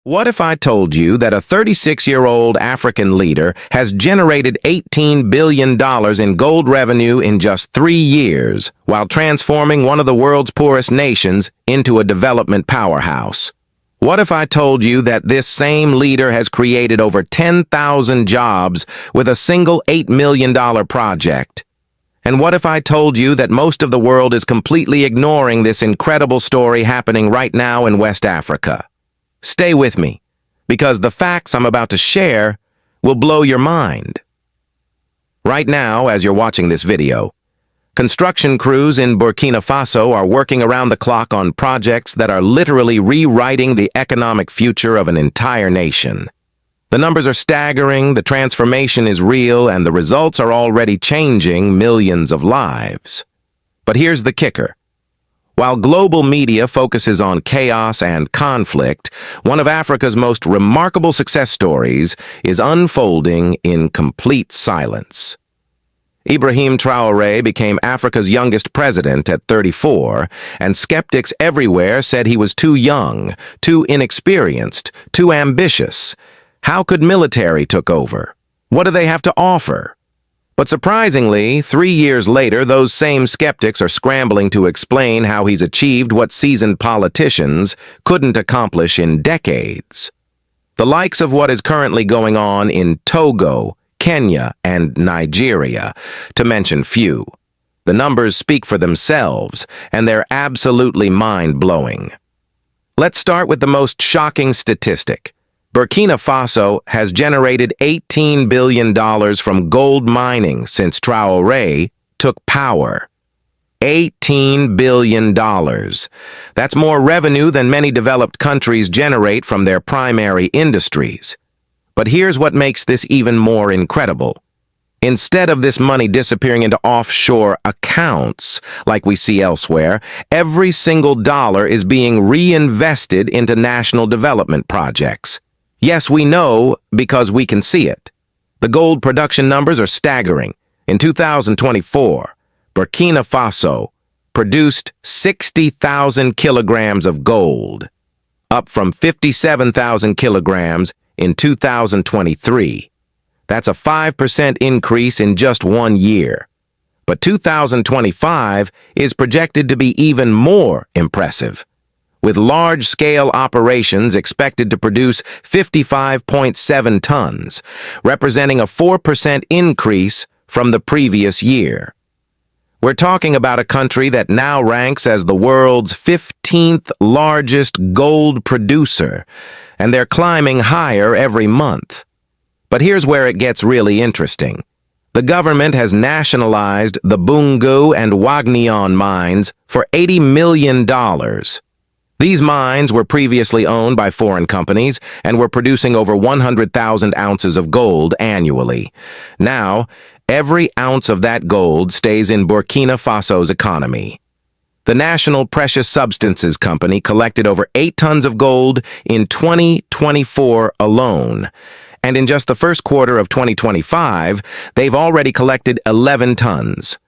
What if I told you that a 36-year-old African leader has generated $18 billion in gold revenue in just 3 years, while transforming one of the world's poorest nations into a development powerhouse? What if I told you that this same leader has created over 10,000 jobs with a single $8 million project? And what if I told you that most of the world is completely ignoring this incredible story happening right now in West Africa? Stay with me, because the facts I'm about to share will blow your mind. Right now, as you're watching this video, construction crews in Burkina Faso are working around the clock on projects that are literally rewriting the economic future of an entire nation. The numbers are staggering, the transformation is real, and the results are already changing millions of lives. But here's the kicker. While global media focuses on chaos and conflict, one of Africa's most remarkable success stories is unfolding in complete silence. Ibrahim Traoré became Africa's youngest president at 34, and skeptics everywhere said he was too young, too inexperienced, too ambitious. How could military take over? What do they have to offer? But surprisingly, 3 years later, those same skeptics are scrambling to explain how he's achieved what seasoned politicians couldn't accomplish in decades. The likes of what is currently going on in Togo, Kenya, and Nigeria, to mention few. The numbers speak for themselves, and they're absolutely mind-blowing. Let's start with the most shocking statistic. Burkina Faso has generated $18 billion from gold mining since Traoré took power. $18 billion. That's more revenue than many developed countries generate from their primary industries. But here's what makes this even more incredible. Instead of this money disappearing into offshore accounts, like we see elsewhere, every single dollar is being reinvested into national development projects. Yes, we know because we can see it. The gold production numbers are staggering. In 2024, Burkina Faso produced 60,000 kilograms of gold, up from 57,000 kilograms in 2023. That's a 5% increase in just 1 year. But 2025 is projected to be even more impressive, with large-scale operations expected to produce 55.7 tons, representing a 4% increase from the previous year. We're talking about a country that now ranks as the world's 15th largest gold producer, and they're climbing higher every month. But here's where it gets really interesting. The government has nationalized the Boungou and Wagnion mines for $80 million. These mines were previously owned by foreign companies and were producing over 100,000 ounces of gold annually. Now, every ounce of that gold stays in Burkina Faso's economy. The National Precious Substances Company collected over 8 tons of gold in 2024 alone. And in just the first quarter of 2025, they've already collected 11 tons.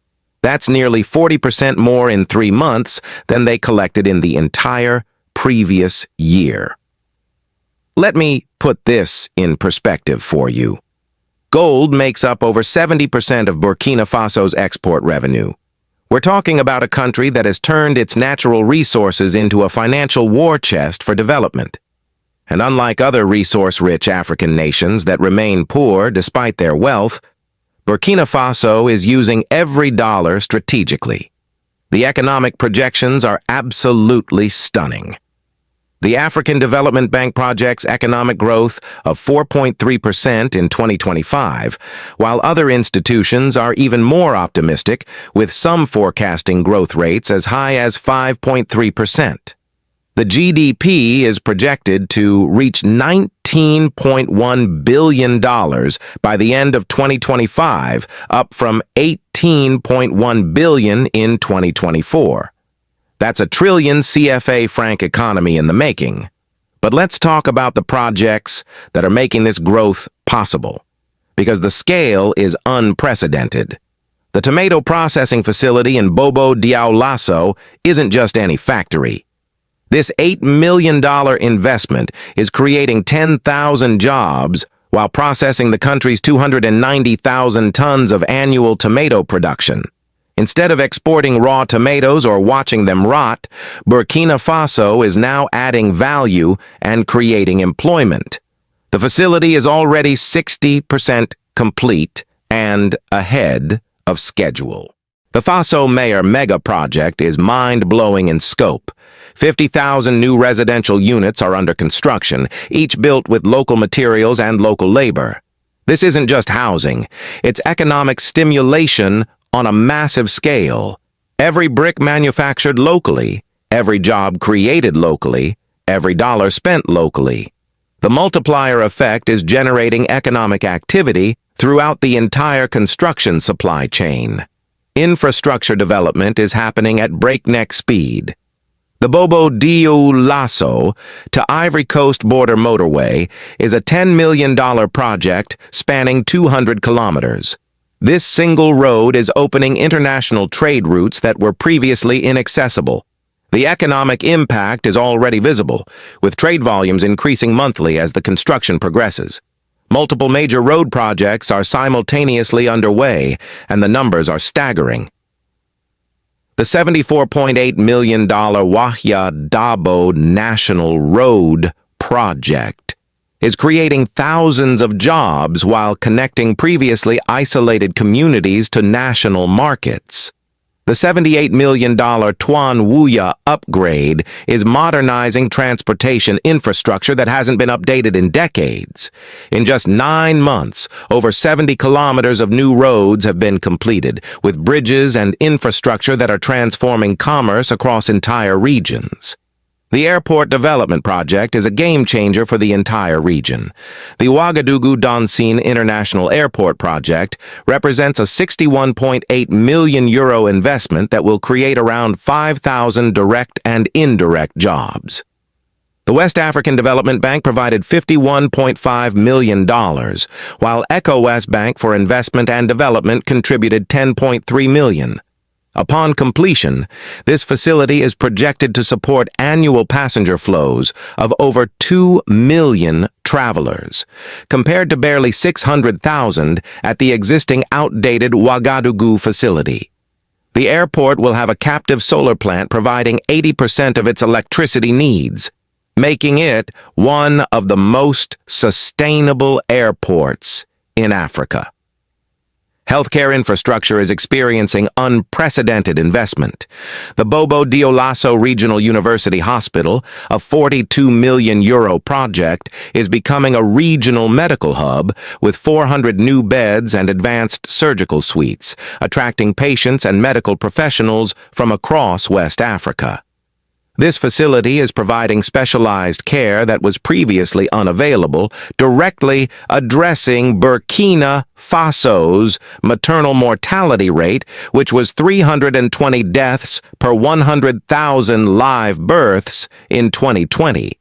That's nearly 40% more in 3 months than they collected in the entire previous year. Let me put this in perspective for you. Gold makes up over 70% of Burkina Faso's export revenue. We're talking about a country that has turned its natural resources into a financial war chest for development. And unlike other resource-rich African nations that remain poor despite their wealth, Burkina Faso is using every dollar strategically. The economic projections are absolutely stunning. The African Development Bank projects economic growth of 4.3% in 2025, while other institutions are even more optimistic, with some forecasting growth rates as high as 5.3%. The GDP is projected to reach $19.1 billion by the end of 2025, up from $18.1 billion in 2024. That's a trillion CFA franc economy in the making. But let's talk about the projects that are making this growth possible, because the scale is unprecedented. The tomato processing facility in Bobo Dioulasso isn't just any factory. This $8 million investment is creating 10,000 jobs while processing the country's 290,000 tons of annual tomato production. Instead of exporting raw tomatoes or watching them rot, Burkina Faso is now adding value and creating employment. The facility is already 60% complete and ahead of schedule. The Faso Mayor mega project is mind-blowing in scope. 50,000 new residential units are under construction, each built with local materials and local labor. This isn't just housing, it's economic stimulation on a massive scale. Every brick manufactured locally, every job created locally, every dollar spent locally. The multiplier effect is generating economic activity throughout the entire construction supply chain. Infrastructure development is happening at breakneck speed. The Bobo Dioulasso to Ivory Coast border motorway is a $10 million project spanning 200 kilometers. This single road is opening international trade routes that were previously inaccessible. The economic impact is already visible, with trade volumes increasing monthly as the construction progresses. Multiple major road projects are simultaneously underway, and the numbers are staggering. The $74.8 million Wahya Dabo National Road Project is creating thousands of jobs while connecting previously isolated communities to national markets. The $78 million Tuan Wuya upgrade is modernizing transportation infrastructure that hasn't been updated in decades. In just 9 months, over 70 kilometers of new roads have been completed, with bridges and infrastructure that are transforming commerce across entire regions. The airport development project is a game-changer for the entire region. The Ouagadougou-Dancine International Airport project represents a €61.8 million investment that will create around 5,000 direct and indirect jobs. The West African Development Bank provided $51.5 million, while ECOWAS Bank for Investment and Development contributed $10.3 million. Upon completion, this facility is projected to support annual passenger flows of over 2 million travelers, compared to barely 600,000 at the existing outdated Ouagadougou facility. The airport will have a captive solar plant providing 80% of its electricity needs, making it one of the most sustainable airports in Africa. Healthcare infrastructure is experiencing unprecedented investment. The Bobo Dioulasso Regional University Hospital, a €42 million project, is becoming a regional medical hub with 400 new beds and advanced surgical suites, attracting patients and medical professionals from across West Africa. This facility is providing specialized care that was previously unavailable, directly addressing Burkina Faso's maternal mortality rate, which was 320 deaths per 100,000 live births in 2020.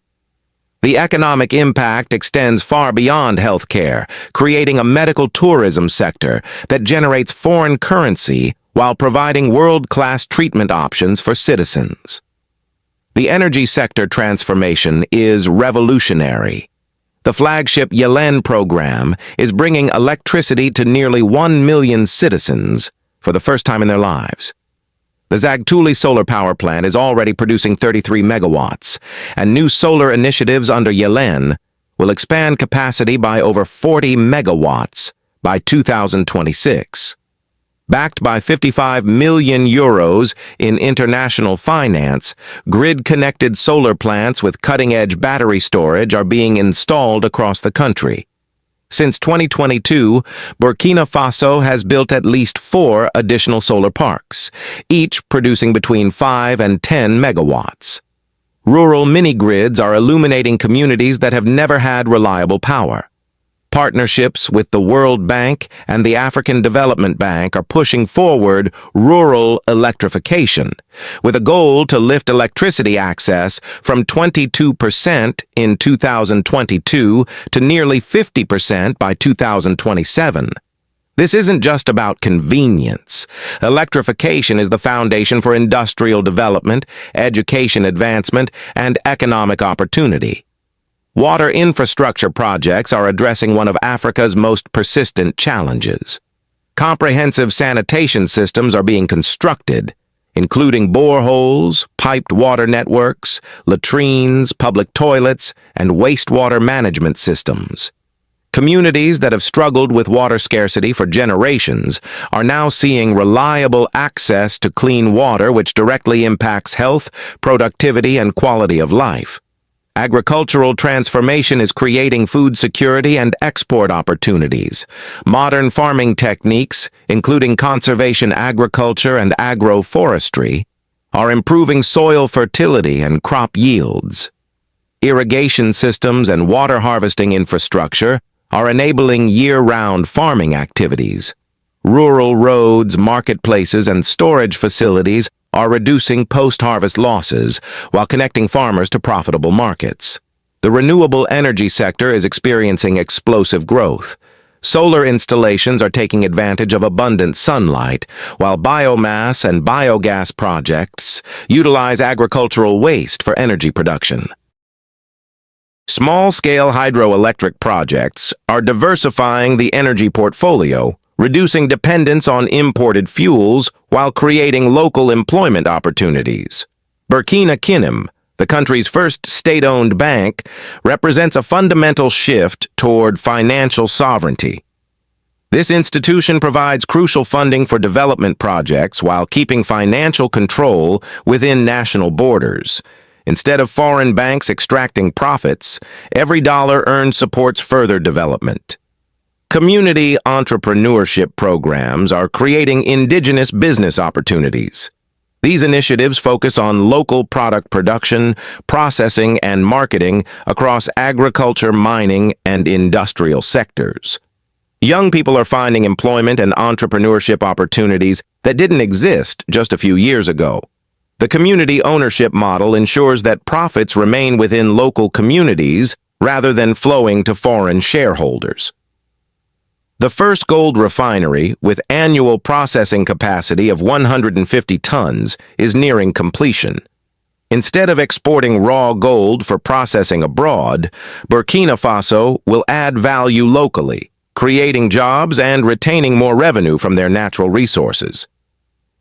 The economic impact extends far beyond healthcare, creating a medical tourism sector that generates foreign currency while providing world-class treatment options for citizens. The energy sector transformation is revolutionary. The flagship Yelen program is bringing electricity to nearly 1 million citizens for the first time in their lives. The Zagtuli solar power plant is already producing 33 megawatts, and new solar initiatives under Yelen will expand capacity by over 40 megawatts by 2026. Backed by €55 million in international finance, grid-connected solar plants with cutting-edge battery storage are being installed across the country. Since 2022, Burkina Faso has built at least 4 additional solar parks, each producing between 5 and 10 megawatts. Rural mini-grids are illuminating communities that have never had reliable power. Partnerships with the World Bank and the African Development Bank are pushing forward rural electrification, with a goal to lift electricity access from 22% in 2022 to nearly 50% by 2027. This isn't just about convenience. Electrification is the foundation for industrial development, education advancement, and economic opportunity. Water infrastructure projects are addressing one of Africa's most persistent challenges. Comprehensive sanitation systems are being constructed, including boreholes, piped water networks, latrines, public toilets, and wastewater management systems. Communities that have struggled with water scarcity for generations are now seeing reliable access to clean water, which directly impacts health, productivity, and quality of life. Agricultural transformation is creating food security and export opportunities. Modern farming techniques, including conservation agriculture and agroforestry, are improving soil fertility and crop yields. Irrigation systems and water harvesting infrastructure are enabling year-round farming activities. Rural roads, marketplaces, and storage facilities are reducing post-harvest losses while connecting farmers to profitable markets. The renewable energy sector is experiencing explosive growth. Solar installations are taking advantage of abundant sunlight, while biomass and biogas projects utilize agricultural waste for energy production. Small-scale hydroelectric projects are diversifying the energy portfolio, reducing dependence on imported fuels while creating local employment opportunities. Burkina, the country's first state-owned bank, represents a fundamental shift toward financial sovereignty. This institution provides crucial funding for development projects while keeping financial control within national borders. Instead of foreign banks extracting profits, every dollar earned supports further development. Community entrepreneurship programs are creating indigenous business opportunities. These initiatives focus on local product production, processing, and marketing across agriculture, mining, and industrial sectors. Young people are finding employment and entrepreneurship opportunities that didn't exist just a few years ago. The community ownership model ensures that profits remain within local communities rather than flowing to foreign shareholders. The first gold refinery, with annual processing capacity of 150 tons, is nearing completion. Instead of exporting raw gold for processing abroad, Burkina Faso will add value locally, creating jobs and retaining more revenue from their natural resources.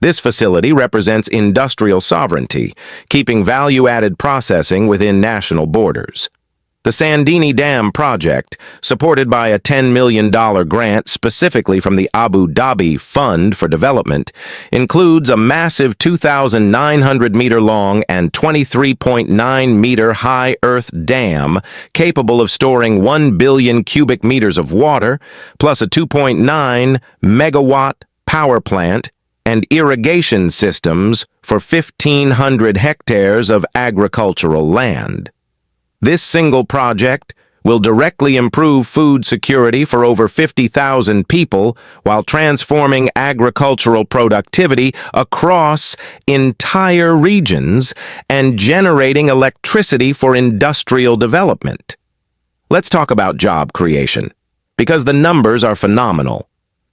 This facility represents industrial sovereignty, keeping value-added processing within national borders. The Sandini Dam project, supported by a $10 million grant specifically from the Abu Dhabi Fund for Development, includes a massive 2,900-meter-long and 23.9-meter-high earth dam capable of storing 1 billion cubic meters of water, plus a 2.9-megawatt power plant and irrigation systems for 1,500 hectares of agricultural land. This single project will directly improve food security for over 50,000 people while transforming agricultural productivity across entire regions and generating electricity for industrial development. Let's talk about job creation, because the numbers are phenomenal.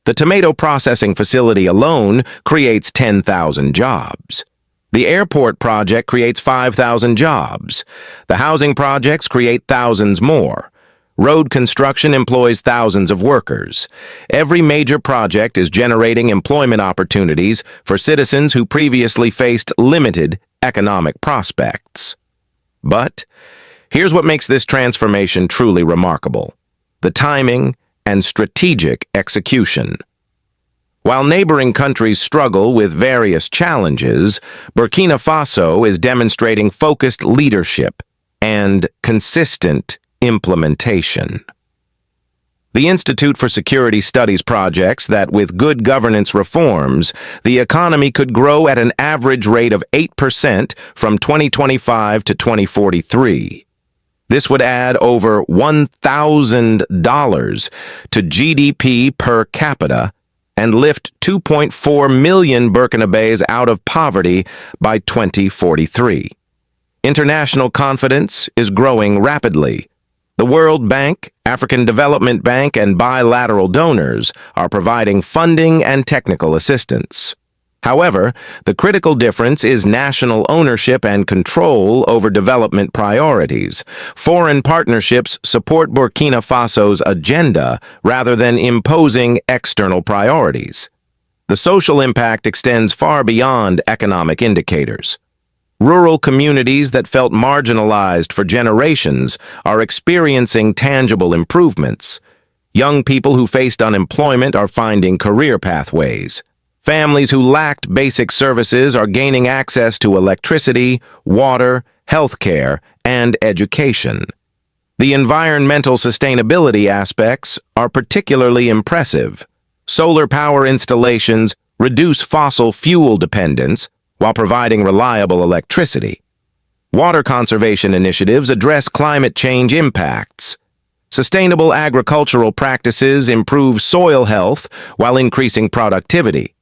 The tomato processing facility alone creates 10,000 jobs. The airport project creates 5,000 jobs. The housing projects create thousands more. Road construction employs thousands of workers. Every major project is generating employment opportunities for citizens who previously faced limited economic prospects. But here's what makes this transformation truly remarkable: the timing and strategic execution. While neighboring countries struggle with various challenges, Burkina Faso is demonstrating focused leadership and consistent implementation. The Institute for Security Studies projects that with good governance reforms, the economy could grow at an average rate of 8% from 2025 to 2043. This would add over $1,000 to GDP per capita and lift 2.4 million Burkinabés out of poverty by 2043. International confidence is growing rapidly. The World Bank, African Development Bank, and bilateral donors are providing funding and technical assistance. However, the critical difference is national ownership and control over development priorities. Foreign partnerships support Burkina Faso's agenda rather than imposing external priorities. The social impact extends far beyond economic indicators. Rural communities that felt marginalized for generations are experiencing tangible improvements. Young people who faced unemployment are finding career pathways. Families who lacked basic services are gaining access to electricity, water, healthcare, and education. The environmental sustainability aspects are particularly impressive. Solar power installations reduce fossil fuel dependence while providing reliable electricity. Water conservation initiatives address climate change impacts. Sustainable agricultural practices improve soil health while increasing productivity.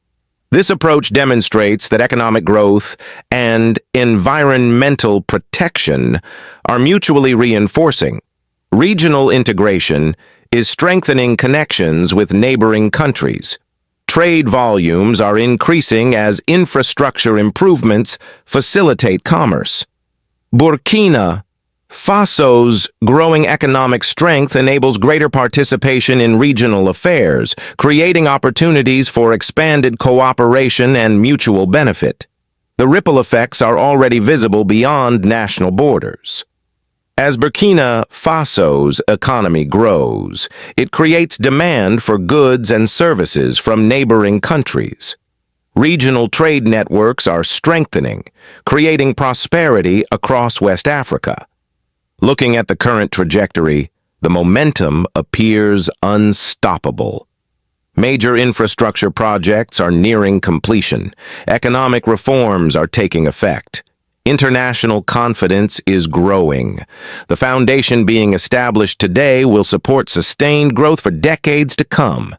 This approach demonstrates that economic growth and environmental protection are mutually reinforcing. Regional integration is strengthening connections with neighboring countries. Trade volumes are increasing as infrastructure improvements facilitate commerce. Burkina Faso's growing economic strength enables greater participation in regional affairs, creating opportunities for expanded cooperation and mutual benefit. The ripple effects are already visible beyond national borders. As Burkina Faso's economy grows, it creates demand for goods and services from neighboring countries. Regional trade networks are strengthening, creating prosperity across West Africa. Looking at the current trajectory, the momentum appears unstoppable. Major infrastructure projects are nearing completion. Economic reforms are taking effect. International confidence is growing. The foundation being established today will support sustained growth for decades to come.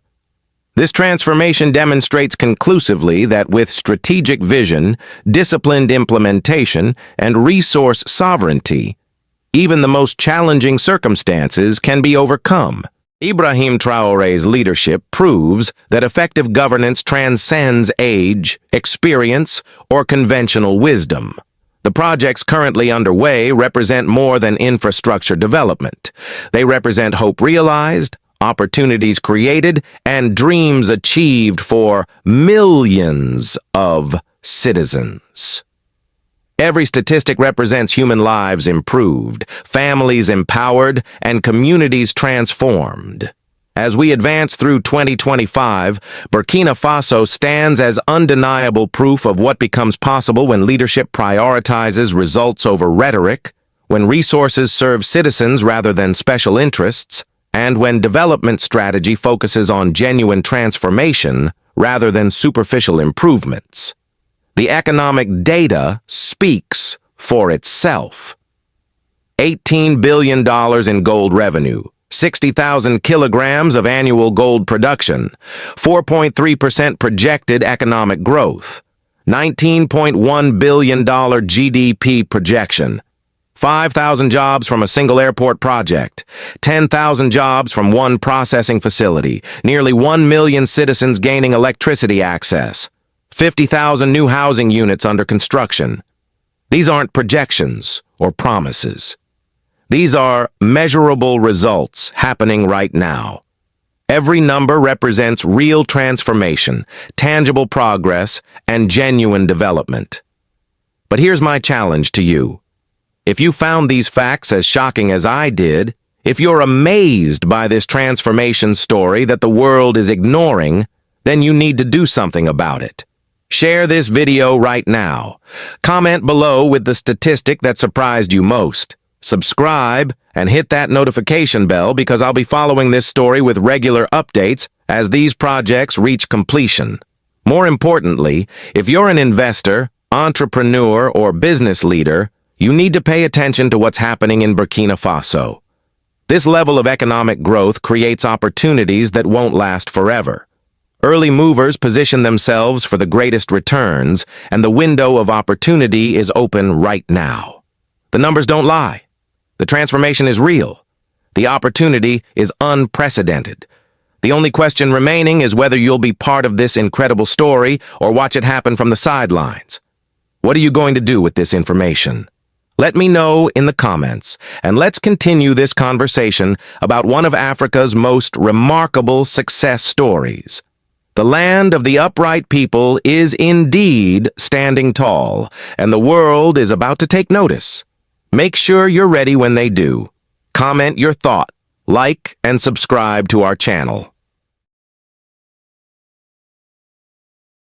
This transformation demonstrates conclusively that with strategic vision, disciplined implementation, and resource sovereignty, even the most challenging circumstances can be overcome. Ibrahim Traore's leadership proves that effective governance transcends age, experience, or conventional wisdom. The projects currently underway represent more than infrastructure development. They represent hope realized, opportunities created, and dreams achieved for millions of citizens. Every statistic represents human lives improved, families empowered, and communities transformed. As we advance through 2025, Burkina Faso stands as undeniable proof of what becomes possible when leadership prioritizes results over rhetoric, when resources serve citizens rather than special interests, and when development strategy focuses on genuine transformation rather than superficial improvements. The economic data speaks for itself. $18 billion in gold revenue, 60,000 kilograms of annual gold production, 4.3% projected economic growth, $19.1 billion GDP projection, 5,000 jobs from a single airport project, 10,000 jobs from one processing facility, nearly 1 million citizens gaining electricity access, 50,000 new housing units under construction. These aren't projections or promises. These are measurable results happening right now. Every number represents real transformation, tangible progress, and genuine development. But here's my challenge to you. If you found these facts as shocking as I did, if you're amazed by this transformation story that the world is ignoring, then you need to do something about it. Share this video right now. Comment below with the statistic that surprised you most. Subscribe and hit that notification bell because I'll be following this story with regular updates as these projects reach completion. More importantly, if you're an investor, entrepreneur, or business leader, you need to pay attention to what's happening in Burkina Faso. This level of economic growth creates opportunities that won't last forever. Early movers position themselves for the greatest returns, and the window of opportunity is open right now. The numbers don't lie. The transformation is real. The opportunity is unprecedented. The only question remaining is whether you'll be part of this incredible story or watch it happen from the sidelines. What are you going to do with this information? Let me know in the comments, and let's continue this conversation about one of Africa's most remarkable success stories. The land of the upright people is indeed standing tall, and the world is about to take notice. Make sure you're ready when they do. Comment your thought, like, and subscribe to our channel.